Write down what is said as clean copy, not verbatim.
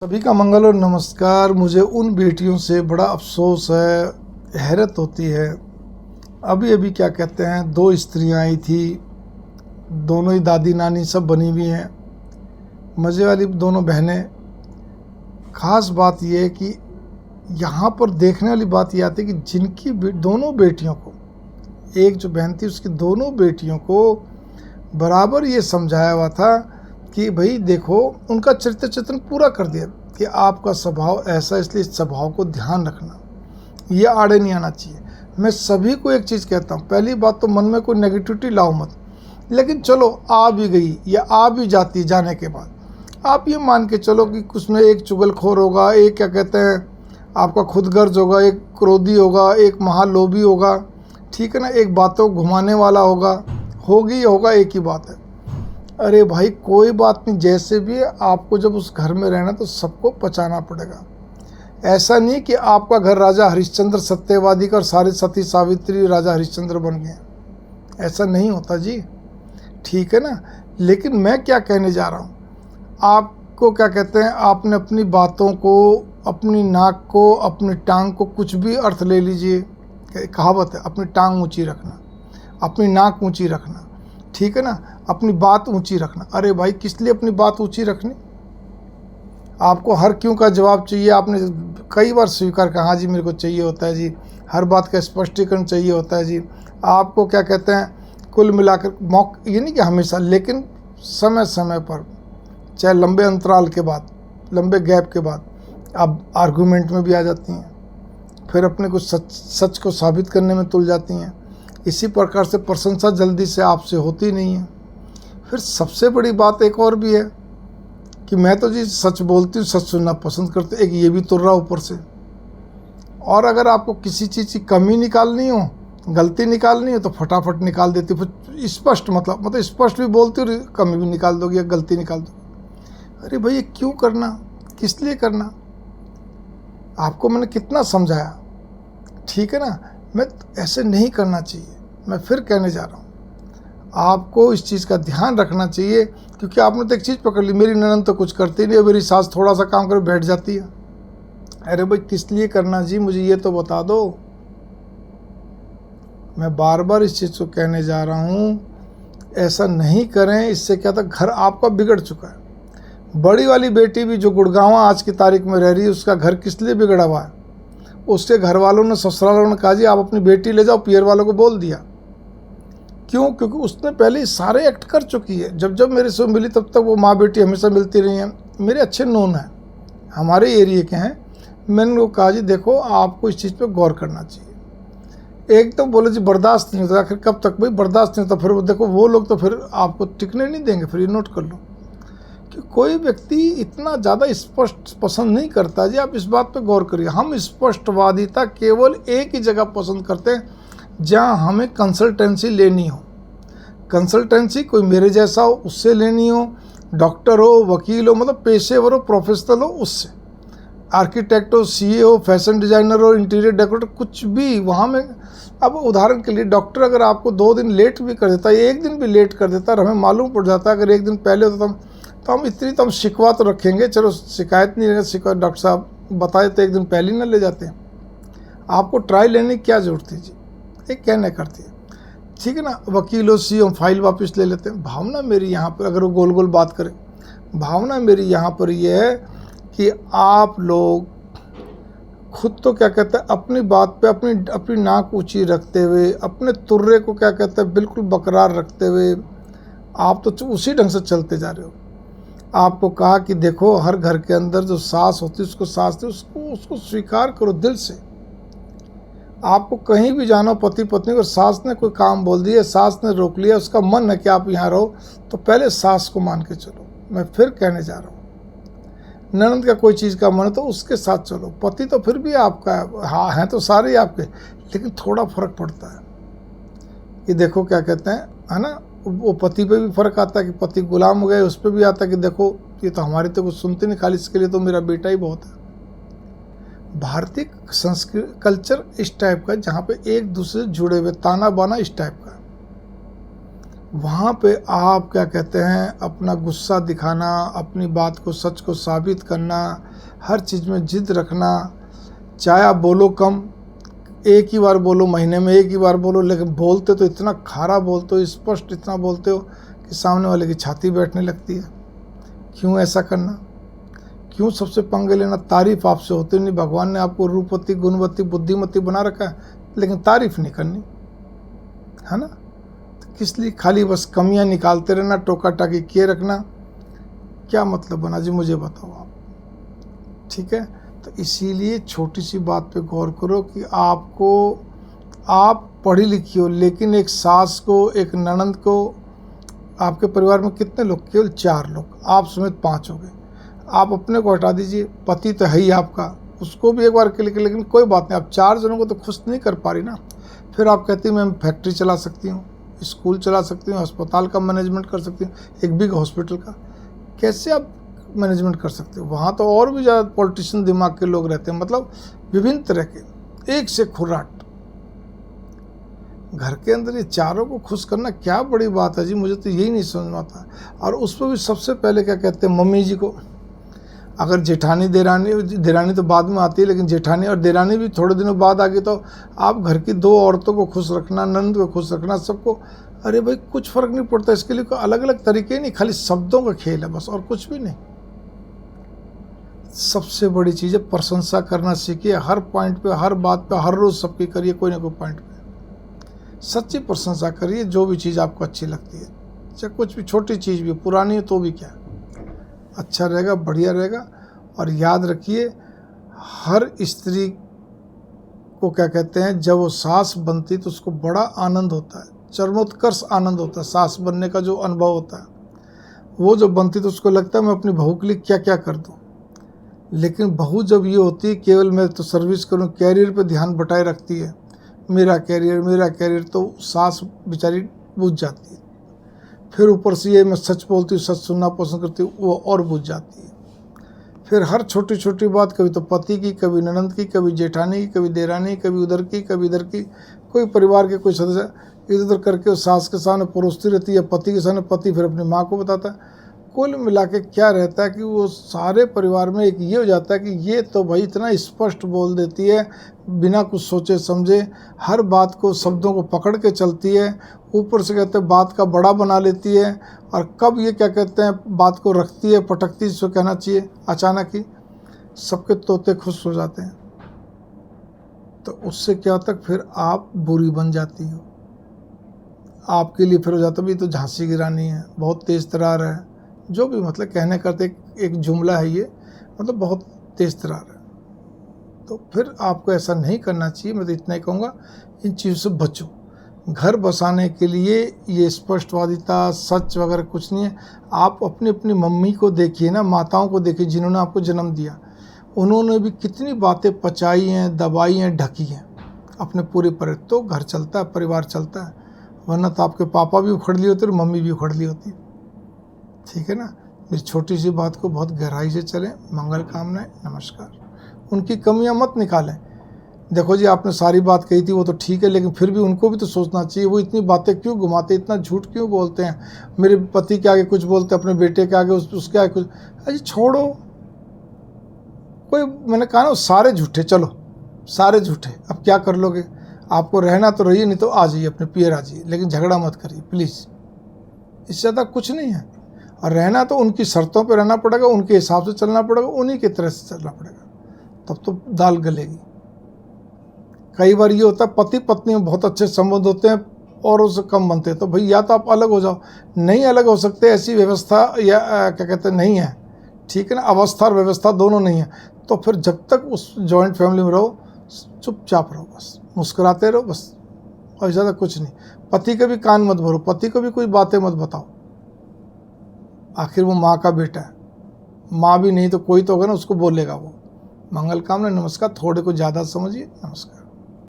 सभी का मंगल और नमस्कार। मुझे उन बेटियों से बड़ा अफसोस है, हैरत होती है। अभी अभी क्या कहते हैं, 2 स्त्रियां आई थी, दोनों ही दादी नानी सब बनी हुई हैं, मज़े वाली दोनों बहनें। ख़ास बात यह है कि यहाँ पर देखने वाली बात यह आती है कि जिनकी दोनों बेटियों को, एक जो बहन थी उसकी दोनों बेटियों को बराबर ये समझाया हुआ था कि भाई देखो, उनका चरित्र चित्रण पूरा कर दिया कि आपका स्वभाव ऐसा, इसलिए इस स्वभाव को ध्यान रखना, ये आड़े नहीं आना चाहिए। मैं सभी को एक चीज़ कहता हूँ, पहली बात तो मन में कोई नेगेटिविटी लाओ मत, लेकिन चलो आ भी गई या आ भी जाती, जाने के बाद आप ये मान के चलो कि उसमें एक चुगलखोर होगा, एक क्या कहते हैं आपका खुदगर्ज होगा, एक क्रोधी होगा, एक महालोभी होगा, ठीक है ना, एक बातों घुमाने वाला होगा, एक ही बात है। अरे भाई कोई बात नहीं, जैसे भी है आपको जब उस घर में रहना तो सबको पचाना पड़ेगा। ऐसा नहीं कि आपका घर राजा हरिश्चंद्र सत्यवादी का और सारे सती सावित्री राजा हरिश्चंद्र बन गए, ऐसा नहीं होता जी, ठीक है ना। लेकिन मैं क्या कहने जा रहा हूँ आपको, क्या कहते हैं, आपने अपनी बातों को, अपनी नाक को, अपनी टांग को, कुछ भी अर्थ ले लीजिए, कहावत है अपनी टांग ऊंची रखना, अपनी नाक ऊंची रखना, ठीक है ना, अपनी बात ऊंची रखना। अरे भाई किस लिए अपनी बात ऊंची रखनी? आपको हर क्यों का जवाब चाहिए, आपने कई बार स्वीकार कहा, हाँ जी मेरे को चाहिए होता है जी, हर बात का स्पष्टीकरण चाहिए होता है जी। आपको क्या कहते हैं, कुल मिलाकर ये नहीं कि हमेशा, लेकिन समय समय पर, चाहे लंबे अंतराल के बाद, लंबे गैप के बाद आप आर्गूमेंट में भी आ जाती हैं, फिर अपने को सच को साबित करने में तुल जाती हैं। इसी प्रकार से प्रशंसा जल्दी से आपसे होती नहीं है। फिर सबसे बड़ी बात एक और भी है कि मैं तो जी सच बोलती हूँ, सच सुनना पसंद करती हूँ, एक ये भी तुर रहा ऊपर से। और अगर आपको किसी चीज़ की कमी निकालनी हो, गलती निकालनी हो, तो फटाफट निकाल देती हूँ, फिर स्पष्ट मतलब स्पष्ट भी बोलती हूँ, कमी भी निकाल दोगी या गलती निकाल दोगी। अरे भाई ये क्यों करना, किस लिए करना? आपको मैंने कितना समझाया, ठीक है ना। मैं ऐसे नहीं करना चाहिए। मैं फिर कहने जा रहा हूँ, आपको इस चीज़ का ध्यान रखना चाहिए, क्योंकि आपने तो एक चीज़ पकड़ ली, मेरी ननद तो कुछ करती नहीं है, मेरी सास थोड़ा सा काम कर बैठ जाती है। अरे भाई किस लिए करना जी, मुझे ये तो बता दो। मैं बार बार इस चीज़ को कहने जा रहा हूँ, ऐसा नहीं करें। इससे क्या था, घर आपका बिगड़ चुका है। बड़ी वाली बेटी भी जो गुड़गांव आज की तारीख में रह रही है, उसका घर किस लिए बिगड़ा हुआ है? उसके घर वालों ने, ससुराल वालों ने कहा जी आप अपनी बेटी ले जाओ, पियर वालों को बोल दिया। क्यों? क्योंकि उसने पहले सारे एक्ट कर चुकी है। जब मेरे से मिली तब तक वो माँ बेटी हमेशा मिलती रही हैं, मेरे अच्छे नोन हैं, हमारे एरिए के हैं। मैंने उनको कहा जी देखो आपको इस चीज़ पे गौर करना चाहिए। एक तो बोले जी बर्दाश्त नहीं होता, आखिर कब तक भाई बर्दाश्त नहीं होता? फिर वो देखो वो लोग तो फिर आपको टिकने नहीं देंगे। फिर ये नोट कर लो कि कोई व्यक्ति इतना ज़्यादा स्पष्ट पसंद नहीं करता जी। आप इस बात पे गौर करिए, हम स्पष्टवादिता केवल एक ही जगह पसंद करते हैं जहाँ हमें कंसल्टेंसी लेनी हो। कंसल्टेंसी कोई मेरे जैसा हो उससे लेनी हो, डॉक्टर हो, वकील हो, मतलब पेशेवर हो, प्रोफेशनल हो, उससे, आर्किटेक्ट हो, सीए हो, फैशन डिज़ाइनर हो, इंटीरियर डेकोरेटर, कुछ भी वहाँ में। अब उदाहरण के लिए डॉक्टर अगर आपको 2 दिन लेट भी कर देता है, 1 दिन भी लेट कर देता है, और हमें मालूम पड़ जाता है अगर 1 दिन पहले होता तो हम इतनी तो हम शिकवा तो रखेंगे, चलो शिकायत नहीं रहेगा, शिकवा डॉक्टर साहब बताए तो 1 दिन पहले ही ना ले जाते हैं। आपको ट्राई लेने की क्या ज़रूरत है जी, एक कहने करती है, ठीक है ना। वकील हो, सी हम फाइल वापस ले लेते हैं। भावना मेरी यहाँ पर, अगर वो गोल गोल बात करें, भावना मेरी यहाँ पर ये है कि आप लोग खुद तो क्या कहते हैं, अपनी बात पे अपनी नाक ऊंची रखते हुए, अपने तुर्रे को क्या कहते हैं बिल्कुल बरकरार रखते हुए, आप तो उसी ढंग से चलते जा रहे हो। आपको कहा कि देखो हर घर के अंदर जो सास होती है, उसको सास थी, उसको स्वीकार करो दिल से। आपको कहीं भी जाना, पति पत्नी को, सास ने कोई काम बोल दिया, सास ने रोक लिया, उसका मन है कि आप यहाँ रहो, तो पहले सास को मान के चलो। मैं फिर कहने जा रहा हूँ, ननद का कोई चीज़ का मन है तो उसके साथ चलो। पति तो फिर भी आपका है, हाँ हैं तो सारे आपके, लेकिन थोड़ा फर्क पड़ता है। कि देखो क्या कहते हैं, है ना, वो पति पे भी फर्क आता है कि पति गुलाम हो गए, उस पर भी आता है कि देखो ये तो हमारी तो कुछ सुनते नहीं, खाली इसके लिए तो मेरा बेटा ही बहुत है। भारतीय संस्कृति कल्चर इस टाइप का, जहाँ पे एक दूसरे से जुड़े हुए, ताना बाना इस टाइप का। वहाँ पे आप क्या कहते हैं, अपना गुस्सा दिखाना, अपनी बात को, सच को साबित करना, हर चीज़ में जिद रखना। चाहे आप बोलो कम, एक ही बार बोलो, महीने में एक ही बार बोलो, लेकिन बोलते तो इतना खारा बोलते हो, स्पष्ट इतना बोलते हो कि सामने वाले की छाती बैठने लगती है। क्यों ऐसा करना? क्यों सबसे पंगे लेना? तारीफ आपसे होती नहीं। भगवान ने आपको रूपवती, गुणवती, बुद्धिमती बना रखा है, लेकिन तारीफ नहीं करनी, है ना? तो किस लिए खाली बस कमियां निकालते रहना, टोका टाकी किए रखना? क्या मतलब बना जी, मुझे बताओ आप। ठीक है, तो इसीलिए छोटी सी बात पे गौर करो कि आप पढ़ी लिखी हो, लेकिन एक सास को, एक ननंद को, आपके परिवार में कितने लोग? केवल 4 लोग, आप समेत 5 हो गए। आप अपने को हटा दीजिए, पति तो है ही आपका, उसको भी एक बार के लिए, लेकिन कोई बात नहीं, आप 4 जनों को तो खुश नहीं कर पा रही ना। फिर आप कहती हैं मैं फैक्ट्री चला सकती हूँ, स्कूल चला सकती हूँ, अस्पताल का मैनेजमेंट कर सकती हूँ, एक बिग हॉस्पिटल का। कैसे आप मैनेजमेंट कर सकते हो? वहाँ तो और भी ज़्यादा पॉलिटिशियन दिमाग के लोग रहते हैं, मतलब विभिन्न तरह के, एक से खुर्राट। घर के अंदर ये 4 को खुश करना क्या बड़ी बात है जी, मुझे तो यही नहीं समझ में आता। और उस पर भी सबसे पहले क्या कहते हैं, मम्मी जी को। अगर जेठानी देरानी तो बाद में आती है, लेकिन जेठानी और देरानी भी थोड़े दिनों बाद आ गई, तो आप घर की 2 औरतों को खुश रखना, नंद को खुश रखना, सबको, अरे भाई कुछ फ़र्क नहीं पड़ता। इसके लिए कोई अलग अलग तरीके नहीं, खाली शब्दों का खेल है बस, और कुछ भी नहीं। सबसे बड़ी चीज़ है प्रशंसा करना सीखिए, हर पॉइंट पे, हर बात पे, हर रोज़ सबकी करिए, कोई ना कोई पॉइंट पे सच्ची प्रशंसा करिए। जो भी चीज़ आपको अच्छी लगती है, चाहे कुछ भी छोटी चीज़ भी, पुरानी हो तो भी क्या, अच्छा रहेगा, बढ़िया रहेगा। और याद रखिए, हर स्त्री को क्या कहते हैं, जब वो सास बनती तो उसको बड़ा आनंद होता है, चरमोत्कर्ष आनंद होता है। सास बनने का जो अनुभव होता है, वो जब बनती तो उसको लगता है मैं अपनी बहू के लिए क्या क्या कर दूँ। लेकिन बहू जब ये होती है केवल मैं तो सर्विस करूँ, कैरियर पे ध्यान बटाए रखती है, मेरा कैरियर, तो सास बेचारी बुझ जाती है। फिर ऊपर से ये मैं सच बोलती हूँ, सच सुनना पसंद करती हूँ, वो और बुझ जाती है। फिर हर छोटी छोटी बात, कभी तो पति की, कभी ननंद की, कभी जेठानी की, कभी देरानी, कभी उधर की, कभी इधर की, कोई परिवार के कोई सदस्य इधर उधर करके उस सास के सामने परोसती रहती है, पति के सामने, पति फिर अपनी माँ को बताता है। कुल मिला के क्या रहता है कि वो सारे परिवार में एक ये हो जाता है कि ये तो भाई इतना स्पष्ट बोल देती है, बिना कुछ सोचे समझे, हर बात को, शब्दों को पकड़ के चलती है, ऊपर से कहते हैं बात का बड़ा बना लेती है, और कब ये क्या कहते हैं बात को रखती है, पटकती है, जिसको कहना चाहिए, अचानक ही सबके तोते खुश हो जाते हैं। तो उससे क्या होता है, फिर आप बुरी बन जाती हो, आपके लिए फिर हो जाता है भी तो झांसी की रानी है, बहुत तेज़ तरार है, जो भी मतलब कहने करते एक जुमला है ये, मतलब बहुत तेज़ तरार है। तो फिर आपको ऐसा नहीं करना चाहिए। मैं तो इतना ही कहूँगा, इन चीज़ों से बचो। घर बसाने के लिए ये स्पष्टवादिता, सच वगैरह कुछ नहीं है। आप अपनी अपनी मम्मी को देखिए ना, माताओं को देखिए जिन्होंने आपको जन्म दिया, उन्होंने भी कितनी बातें पचाई हैं, दबाई हैं, ढकी हैं अपने पूरे पर, तो घर चलता है, परिवार चलता है। वरना तो आपके पापा भी उखड़ लिए होते और मम्मी भी उखड़ ली होती। ठीक है ना? मेरी छोटी सी बात को बहुत गहराई से चलें। मंगल कामनाएं, नमस्कार। उनकी कमियां मत निकालें। देखो जी, आपने सारी बात कही थी वो तो ठीक है, लेकिन फिर भी उनको भी तो सोचना चाहिए, वो इतनी बातें क्यों घुमाते, इतना झूठ क्यों बोलते हैं। मेरे पति के आगे कुछ बोलते, अपने बेटे के आगे उसके आगे कुछ, अरे छोड़ो। कोई, मैंने कहा ना, सारे झूठे, चलो सारे झूठे, अब क्या कर लोगे। आपको रहना तो रहिए, नहीं तो आ जाइए, अपने पियर आ जाइए, लेकिन झगड़ा मत करिए प्लीज़। इससे ज़्यादा कुछ नहीं है। और रहना तो उनकी शर्तों पे रहना पड़ेगा, उनके हिसाब से चलना पड़ेगा, उन्हीं की तरह से चलना पड़ेगा, तब तो दाल गलेगी। कई बार ये होता है पति पत्नी में बहुत अच्छे संबंध होते हैं और उससे कम बनते हैं, तो भाई या तो आप अलग हो जाओ। नहीं अलग हो सकते, ऐसी व्यवस्था या क्या कहते हैं नहीं है, ठीक है ना, अवस्था और व्यवस्था दोनों नहीं है। तो फिर जब तक उस जॉइंट फैमिली में रहो, चुपचाप रहो, बस मुस्कुराते रहो बस, और ज़्यादा कुछ नहीं। पति के भी कान मत भरो, पति को भी कोई बातें मत बताओ, आखिर वो माँ का बेटा है, माँ भी नहीं तो कोई तो होगा ना, उसको बोलेगा वो। मंगल कामना, नमस्कार। थोड़े को ज़्यादा समझिए, नमस्कार।